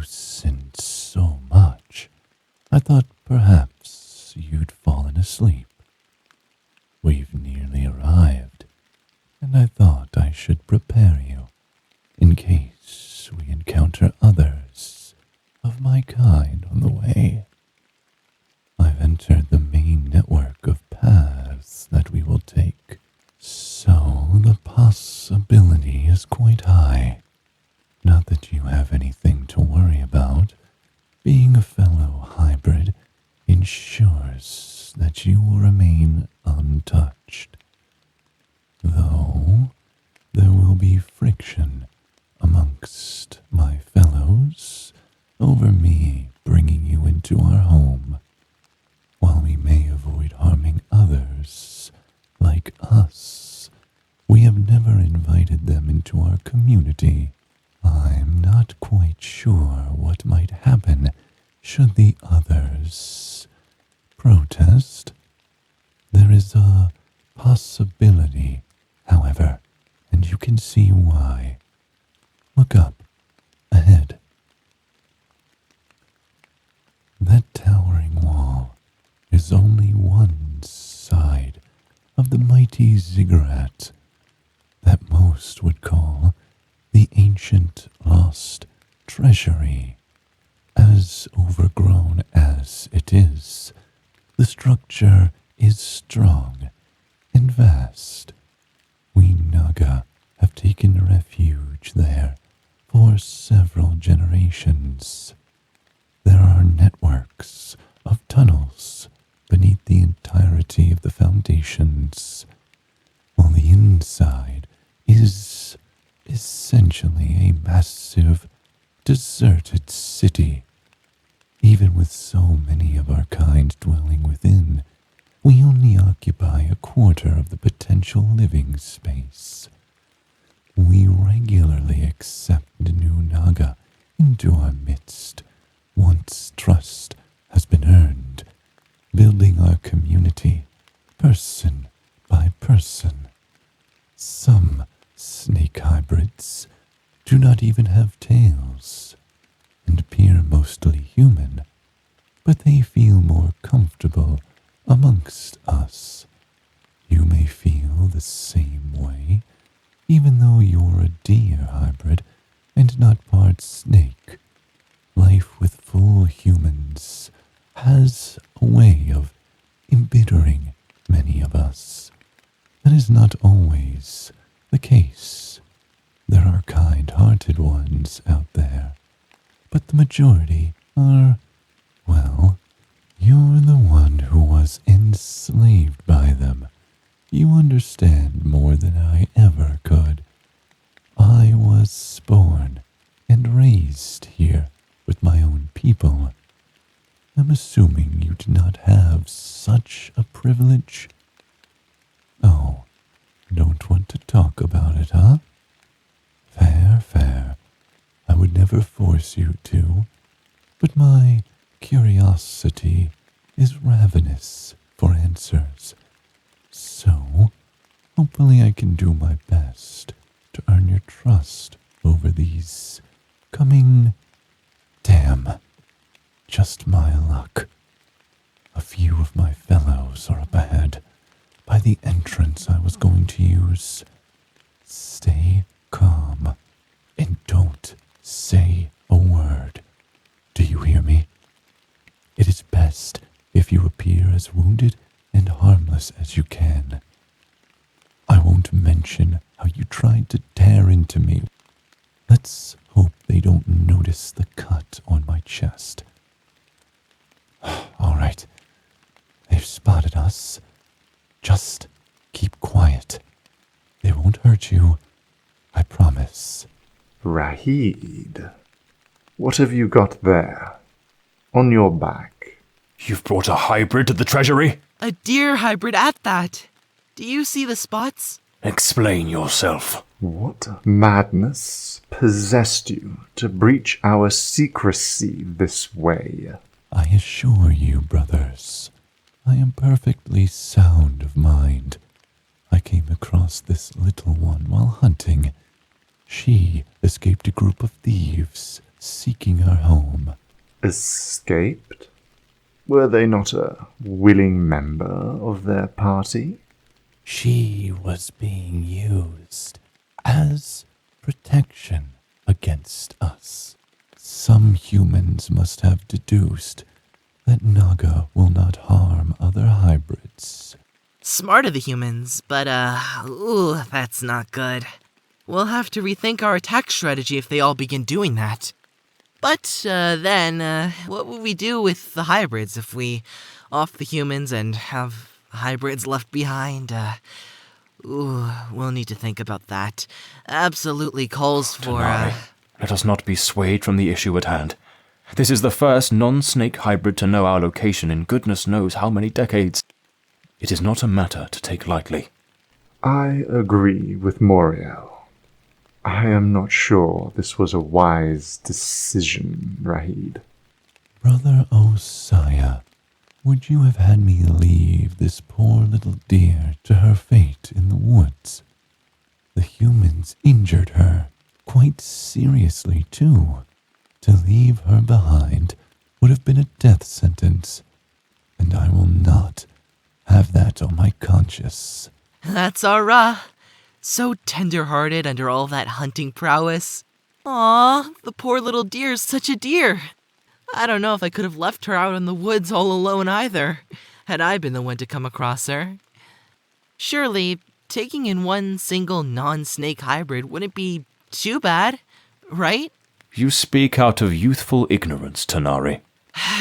nuisance so much, I thought perhaps you'd fallen asleep. We've nearly arrived, and I thought I should prepare you in case we encounter others of my kind on the way. I've entered the main network of paths that we will take, so the possibility is quite high. Not that you have anything to worry about. Being a fellow hybrid ensures that you will remain untouched. Though there will be friction amongst my fellows over me bringing you into our home. While we may avoid harming others like us, we have never invited them into our community. I'm not quite sure what might happen should the others protest. There is a possibility, however, and you can see why. Look up, ahead. That towering wall is only one side of the mighty ziggurat that most would call the ancient lost treasury. As overgrown as it is, the structure is strong and vast. We Naga have taken refuge there for several generations. There are networks of tunnels beneath the entirety of the foundations, while the inside is essentially a massive, deserted city. Even with so many of our kind dwelling within, we only occupy a quarter of the potential living space. We regularly accept new Naga into our midst once trust has been earned, building our community person by person. Some snake hybrids do not even have tails and appear mostly human, but they feel more comfortable amongst us. You may feel the same way, even though you're a deer hybrid and not part snake. Life with full humans has a way of embittering many of us. That is not always the case. There are kind-hearted ones out there, but the majority are, well, you're the one who was enslaved by them. You understand more than I ever could. I was born and raised here with my own people. I'm assuming you do not have such a privilege. Oh, don't want to talk about it, huh? Fair, fair. I would never force you to, but my curiosity is ravenous for answers. So, hopefully I can do my best to earn your trust over these coming... Damn, just my luck. A few of my fellows are up ahead, by the entrance I was going to use. Stay calm, and don't say a word. Do you hear me? It is best if you appear as wounded and harmless as you can. I won't mention how you tried to tear into me. Let's hope they don't notice the cut on my chest. All right, they've spotted us. Just keep quiet. They won't hurt you, I promise. Rahiid, what have you got there? On your back? You've brought a hybrid to the Treasury? A deer hybrid at that. Do you see the spots? Explain yourself. What madness possessed you to breach our secrecy this way? I assure you, brothers, I am perfectly sound of mind. I came across this little one while hunting. She escaped a group of thieves seeking her home. Escaped? Were they not a willing member of their party? She was being used as protection against us. Some humans must have deduced that Naga will not harm other hybrids. Smart of the humans, but, that's not good. We'll have to rethink our attack strategy if they all begin doing that. But, then, what will we do with the hybrids if we off the humans and have hybrids left behind? We'll need to think about that. Absolutely calls for, Denari, let us not be swayed from the issue at hand. This is the first non-snake hybrid to know our location in goodness knows how many decades. It is not a matter to take lightly. I agree with Moriel. I am not sure this was a wise decision, Rahiid. Brother Osiah, would you have had me leave this poor little deer to her fate in the woods? The humans injured her quite seriously, too. To leave her behind would have been a death sentence, and I will not have that on my conscience. That's Ara. So tender-hearted under all that hunting prowess. Aw, the poor little deer's such a deer. I don't know if I could have left her out in the woods all alone either, had I been the one to come across her. Surely, taking in one single non-snake hybrid wouldn't be too bad, right? You speak out of youthful ignorance, Tanari.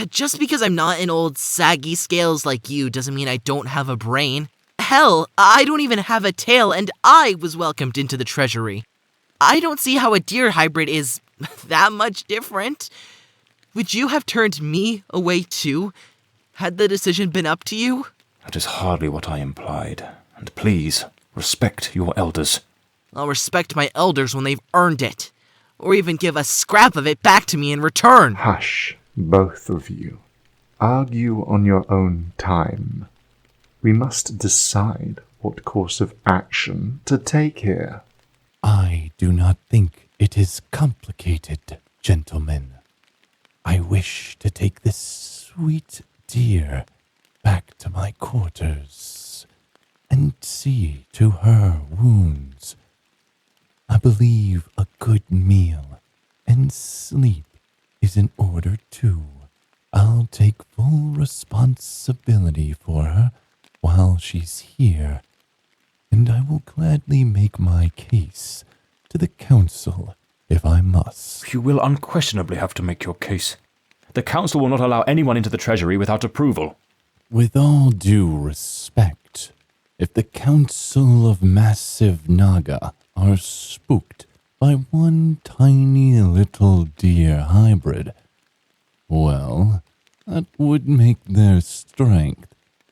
Just because I'm not an old saggy scales like you doesn't mean I don't have a brain. Hell, I don't even have a tail, and I was welcomed into the Treasury. I don't see how a deer hybrid is that much different. Would you have turned me away too, had the decision been up to you? That is hardly what I implied. And please, respect your elders. I'll respect my elders when they've earned it, or even give a scrap of it back to me in return. Hush, both of you. Argue on your own time. We must decide what course of action to take here. I do not think it is complicated, gentlemen. I wish to take this sweet deer back to my quarters and see to her wounds. I believe a good meal and sleep is in order too. I'll take full responsibility for her while she's here, and I will gladly make my case to the council if I must. You will unquestionably have to make your case. The council will not allow anyone into the Treasury without approval. With all due respect, if the Council of Massive Naga are spooked by one tiny little deer hybrid, well, that would make their strength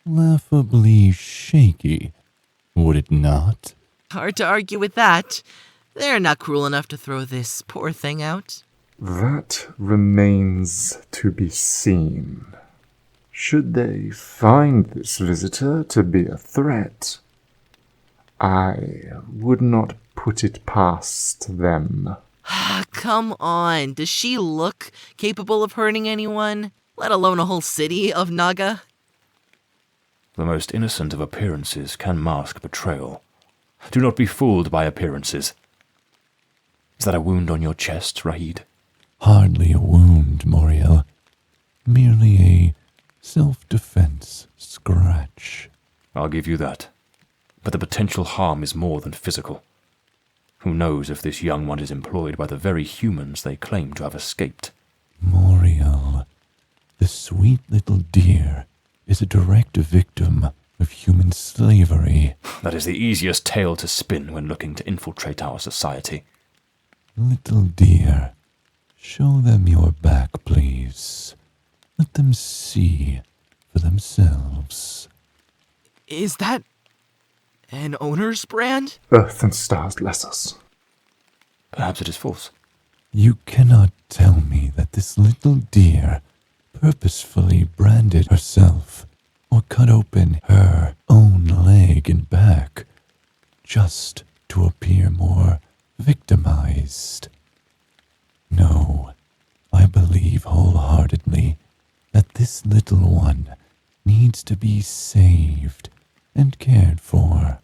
laughably shaky, would it not? Hard to argue with that. They're not cruel enough to throw this poor thing out. That remains to be seen. Should they find this visitor to be a threat, I would not put it past them. Come on, does she look capable of hurting anyone? Let alone a whole city of Naga? The most innocent of appearances can mask betrayal. Do not be fooled by appearances. Is that a wound on your chest, Rahiid? Hardly a wound, Moriel. Merely a self-defense scratch. I'll give you that. But the potential harm is more than physical. Who knows if this young one is employed by the very humans they claim to have escaped? Moriel, the sweet little deer is a direct victim of human slavery. That is the easiest tale to spin when looking to infiltrate our society. Little dear, show them your back, please. Let them see for themselves. Is that an owner's brand? Earth and stars bless us. Perhaps it is false. You cannot tell me that this little deer purposefully branded herself or cut open her own leg and back just to appear more victimized. No, I believe wholeheartedly that this little one needs to be saved and cared for,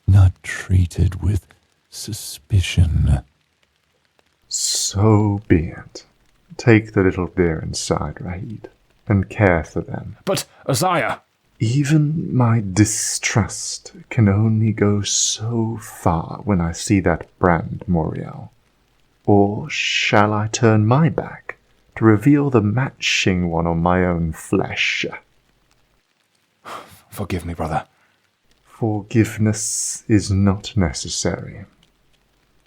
not treated with suspicion. So be it. Take the little dear inside, Rahiid, and care for them. But, Osiah! Even my distrust can only go so far when I see that brand, Moriel. Or shall I turn my back to reveal the matching one on my own flesh? Forgive me, brother. Forgiveness is not necessary.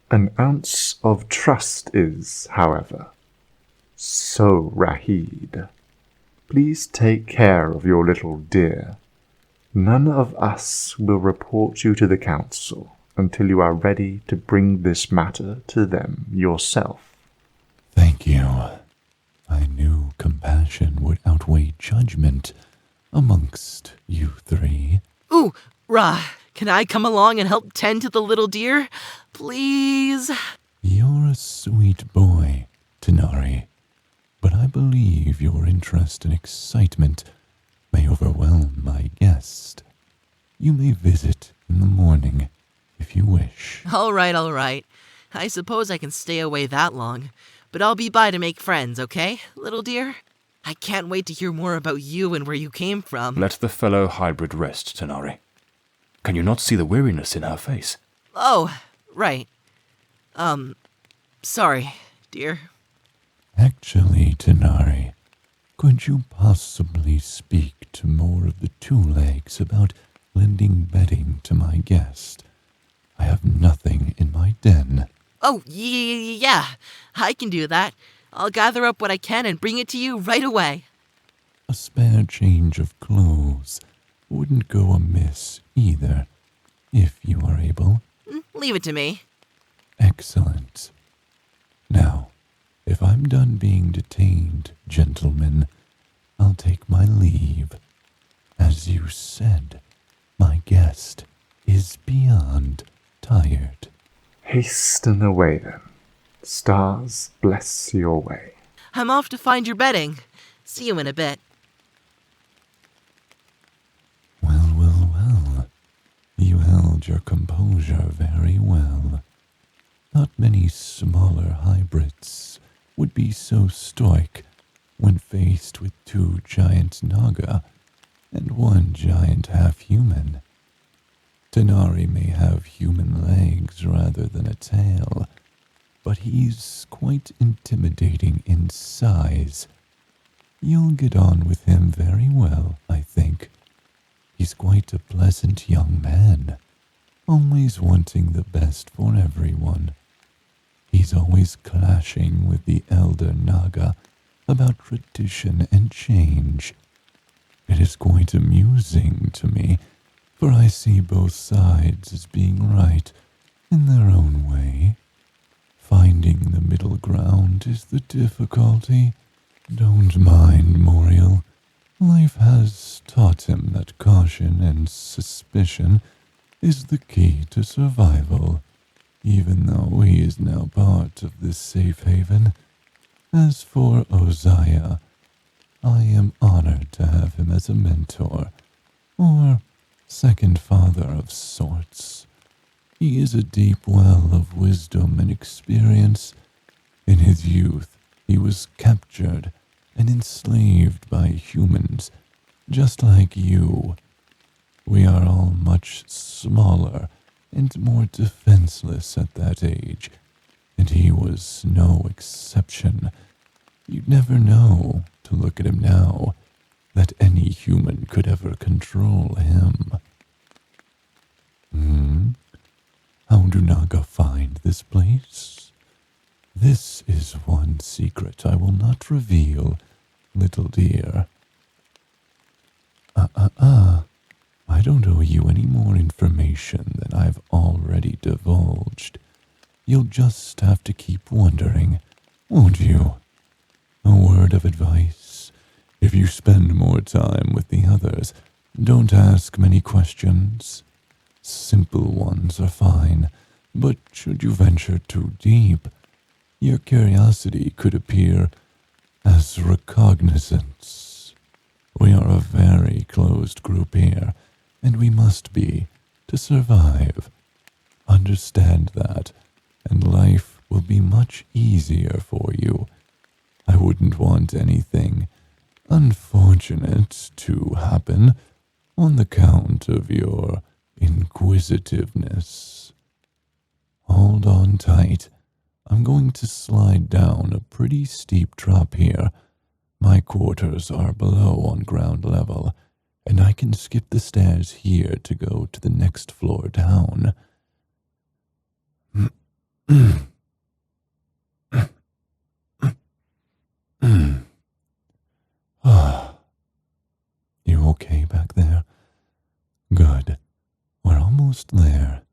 An ounce of trust is, however. So, Rahiid, please take care of your little dear. None of us will report you to the council until you are ready to bring this matter to them yourself. Thank you. I knew compassion would outweigh judgment amongst you three. Ooh, can I come along and help tend to the little deer? Please? You're a sweet boy, Tanari, but I believe your interest and excitement may overwhelm my guest. You may visit in the morning if you wish. All right. I suppose I can stay away that long, but I'll be by to make friends, okay, little dear? I can't wait to hear more about you and where you came from. Let the fellow hybrid rest, Tanari. Can you not see the weariness in her face? Oh, right. Sorry, dear. Actually, Tanari, could you possibly speak to more of the two legs about lending bedding to my guest? I have nothing in my den. Oh, yeah, I can do that. I'll gather up what I can and bring it to you right away. A spare change of clothes wouldn't go amiss either, if you are able. Leave it to me. Excellent. Now, if I'm done being detained, gentlemen, I'll take my leave. As you said, my guest is beyond tired. Hasten away, then. Stars bless your way. I'm off to find your bedding. See you in a bit. Well. You held your composure very well. Not many smaller hybrids would be so stoic when faced with two giant Naga and one giant half-human. Tanari may have human legs rather than a tail, but he's quite intimidating in size. You'll get on with him very well, I think. He's quite a pleasant young man, always wanting the best for everyone. He's always clashing with the elder Naga about tradition and change. It is quite amusing to me, for I see both sides as being right in their own way. Finding the middle ground is the difficulty. Don't mind Moriel. Life has taught him that caution and suspicion is the key to survival, even though he is now part of this safe haven. As for Osiah, I am honored to have him as a mentor, or second father of sorts. He is a deep well of wisdom and experience. In his youth, he was captured and enslaved by humans, just like you. We are all much smaller and more defenseless at that age, and he was no exception. You'd never know, to look at him now, that any human could ever control him. How do Naga find this place? This is one secret I will not reveal, little dear. I don't owe you any more information than I've already divulged. You'll just have to keep wondering, won't you? A word of advice. If you spend more time with the others, don't ask many questions. Simple ones are fine, but should you venture too deep, your curiosity could appear as recognizance. We are a very closed group here, and we must be to survive. Understand that, and life will be much easier for you. I wouldn't want anything unfortunate to happen on the count of your inquisitiveness. Hold on tight. I'm going to slide down a pretty steep drop here. My quarters are below on ground level, and I can skip the stairs here to go to the next floor down. You okay back there? Good. We're almost there.